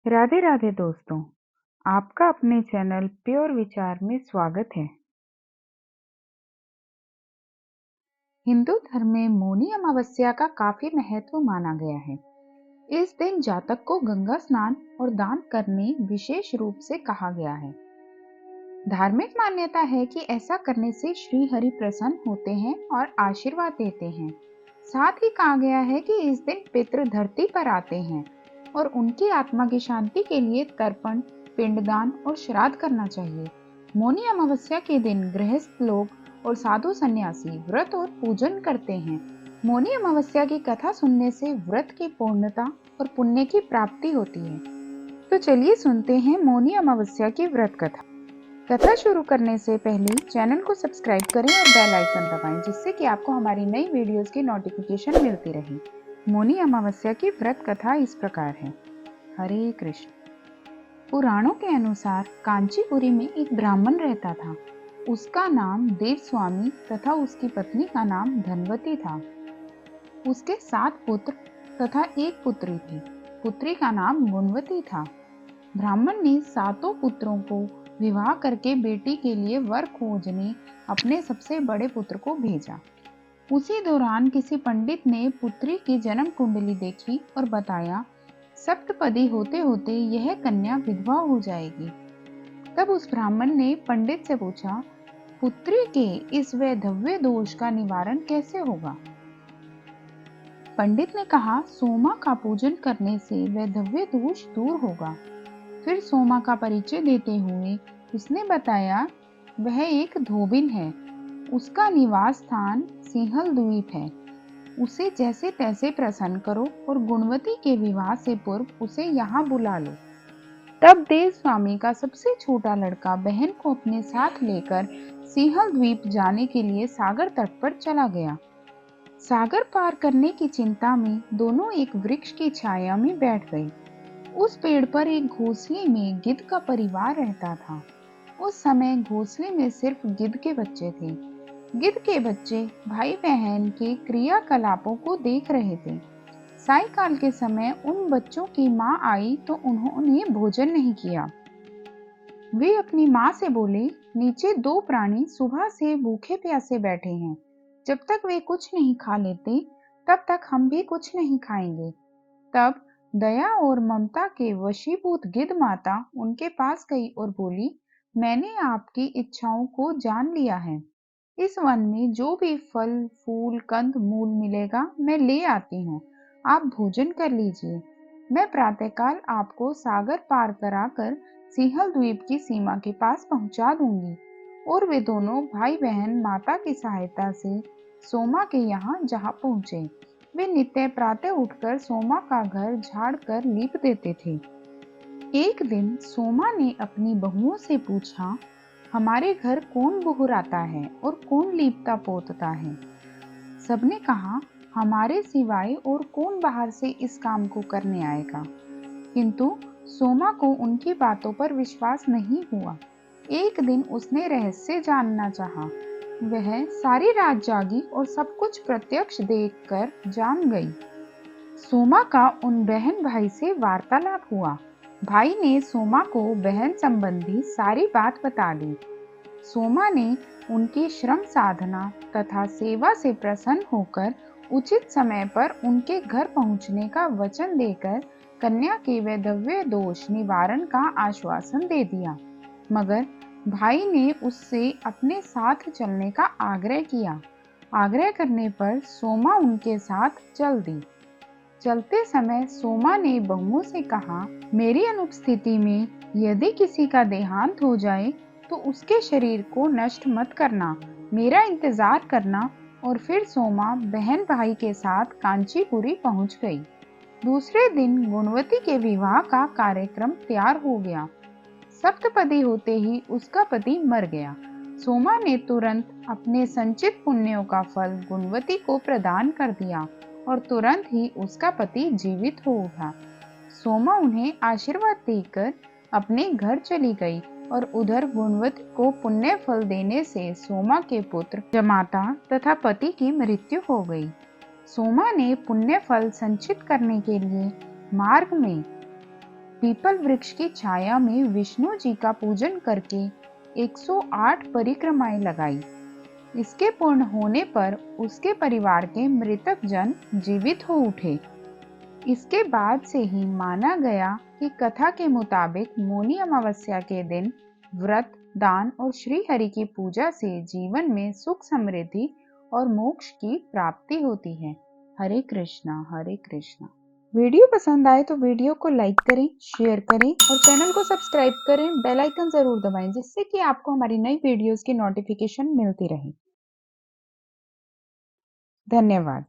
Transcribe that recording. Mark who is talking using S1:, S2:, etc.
S1: राधे राधे दोस्तों, आपका अपने चैनल प्योर विचार में स्वागत है। हिंदू धर्म में मौनी अमावस्या का काफी महत्व माना गया है। इस दिन जातक को गंगा स्नान और दान करने विशेष रूप से कहा गया है। धार्मिक मान्यता है कि ऐसा करने से श्री हरि प्रसन्न होते हैं और आशीर्वाद देते हैं। साथ ही कहा गया है कि इस दिन पितृ धरती पर आते हैं और उनकी आत्मा की शांति के लिए तर्पण, पिंडदान और श्राद्ध करना चाहिए। मौनी अमावस्या के दिन गृहस्थ लोग और साधु सन्यासी व्रत और पूजन करते हैं। मौनी अमावस्या की कथा सुनने से व्रत की पूर्णता और पुण्य की प्राप्ति होती है। तो चलिए सुनते हैं मौनी अमावस्या की व्रत कथा। कथा शुरू करने से पहले चैनल को सब्सक्राइब करें और बेल आइकन दबाएं, जिससे कि आपको हमारी नई वीडियोस की नोटिफिकेशन मिलती रहे। मौनी अमावस्या की व्रत कथा इस प्रकार है। हरे कृष्ण। पुराणों के अनुसार कांचीपुरी में एक ब्राह्मण रहता था। उसका नाम देवस्वामी तथा उसकी पत्नी का नाम धनवती था। उसके 7 पुत्र तथा एक पुत्री थी। पुत्री का नाम गुणवती था। ब्राह्मण ने 7 पुत्रों को विवाह करके बेटी के लिए वर खोजने अपने सबसे बड़े पुत्र को भेजा। उसी दौरान किसी पंडित ने पुत्री की जन्म कुंडली देखी और बताया, सप्तपदी होते होते यह कन्या विधवा हो जाएगी। तब उस ब्राह्मण ने पंडित से पूछा, पुत्री के इस वैधव्य दोष का निवारण कैसे होगा? पंडित ने कहा, सोमा का पूजन करने से वैधव्य दोष दूर होगा। फिर सोमा का परिचय देते हुए उसने बताया, वह एक धोबिन है। उसका निवास स्थान सिंहल द्वीप है। उसे जैसे तैसे प्रसन्न करो और गुणवती के विवाह से पूर्व उसे यहाँ बुला लो। तब देव स्वामी का सबसे छोटा लड़का बहन को अपने साथ लेकर सिंहल द्वीप जाने के लिए सागर तट पर चला गया। सागर पार करने की चिंता में दोनों एक वृक्ष की छाया में बैठ गए। उस पेड़ पर एक घोंसले में गिद्ध का परिवार रहता था। उस समय घोंसले में सिर्फ गिद्ध के बच्चे थे। गिद्ध के बच्चे भाई बहन के क्रियाकलापों को देख रहे थे। सायंकाल के समय उन बच्चों की माँ आई तो उन्होंने भोजन नहीं किया। वे अपनी माँ से बोले, नीचे 2 प्राणी सुबह से भूखे प्यासे बैठे हैं। जब तक वे कुछ नहीं खा लेते तब तक हम भी कुछ नहीं खाएंगे। तब दया और ममता के वशीभूत गिद्ध माता उनके पास गई और बोली, मैंने आपकी इच्छाओं को जान लिया है। इस वन में जो भी फल फूल कंद मूल मिलेगा मैं ले आती हूँ। आप भोजन कर लीजिए। मैं प्रातःकाल आपको सागर पार कराकर सिंहल द्वीप की सीमा के पास पहुंचा दूंगी। और वे दोनों भाई बहन माता की सहायता से सोमा के यहाँ जहाँ पहुंचे। वे नित्य प्रातः उठकर सोमा का घर झाड़ कर लीप देते थे। एक दिन सोमा ने अपनी बहुओं से पूछा, हमारे घर कौन बहुराता है और कौन लीपता पोतता है? सबने कहा, हमारे सिवाय और कौन बाहर से इस काम को करने आएगा? किंतु सोमा को उनकी बातों पर विश्वास नहीं हुआ। एक दिन उसने रहस्य जानना चाहा। वह सारी रात जागी और सब कुछ प्रत्यक्ष देखकर जान गई। सोमा का उन बहन भाई से वार्तालाप हुआ। भाई ने सोमा को बहन संबंधी सारी बात बता दी। सोमा ने उनकी श्रम साधना तथा सेवा से प्रसन्न होकर उचित समय पर उनके घर पहुंचने का वचन देकर कन्या के वैधव्य दोष निवारण का आश्वासन दे दिया। मगर भाई ने उससे अपने साथ चलने का आग्रह किया। आग्रह करने पर सोमा उनके साथ चल दी। चलते समय सोमा ने बहुओं से कहा, मेरी अनुपस्थिति में यदि किसी का देहांत हो जाए तो उसके शरीर को नष्ट मत करना, मेरा इंतजार करना। और फिर सोमा बहन भाई के साथ कांचीपुरी पहुंच गई। दूसरे दिन गुणवती के विवाह का कार्यक्रम तैयार हो गया। सप्तपदी होते ही उसका पति मर गया। सोमा ने तुरंत अपने संचित पुण्यों का फल गुणवती को प्रदान कर दिया और तुरंत ही उसका पति जीवित हो उठा। सोमा उन्हें आशीर्वाद देकर अपने घर चली गई और उधर गुणवती को पुण्य फल देने से सोमा के पुत्र जमाता तथा पति की मृत्यु हो गई। सोमा ने पुण्य फल संचित करने के लिए मार्ग में पीपल वृक्ष की छाया में विष्णु जी का पूजन करके 108 परिक्रमाएं लगाई। इसके पूर्ण होने पर उसके परिवार के मृतक जन जीवित हो उठे। इसके बाद से ही माना गया कि कथा के मुताबिक मौनी अमावस्या के दिन व्रत, दान और श्री हरि की पूजा से जीवन में सुख समृद्धि और मोक्ष की प्राप्ति होती है। हरे कृष्णा हरे कृष्णा। वीडियो पसंद आए तो वीडियो को लाइक करें, शेयर करें और चैनल को सब्सक्राइब करें। बेल आइकन जरूर दबाएं जिससे कि आपको हमारी नई वीडियोस की नोटिफिकेशन मिलती रहे। धन्यवाद।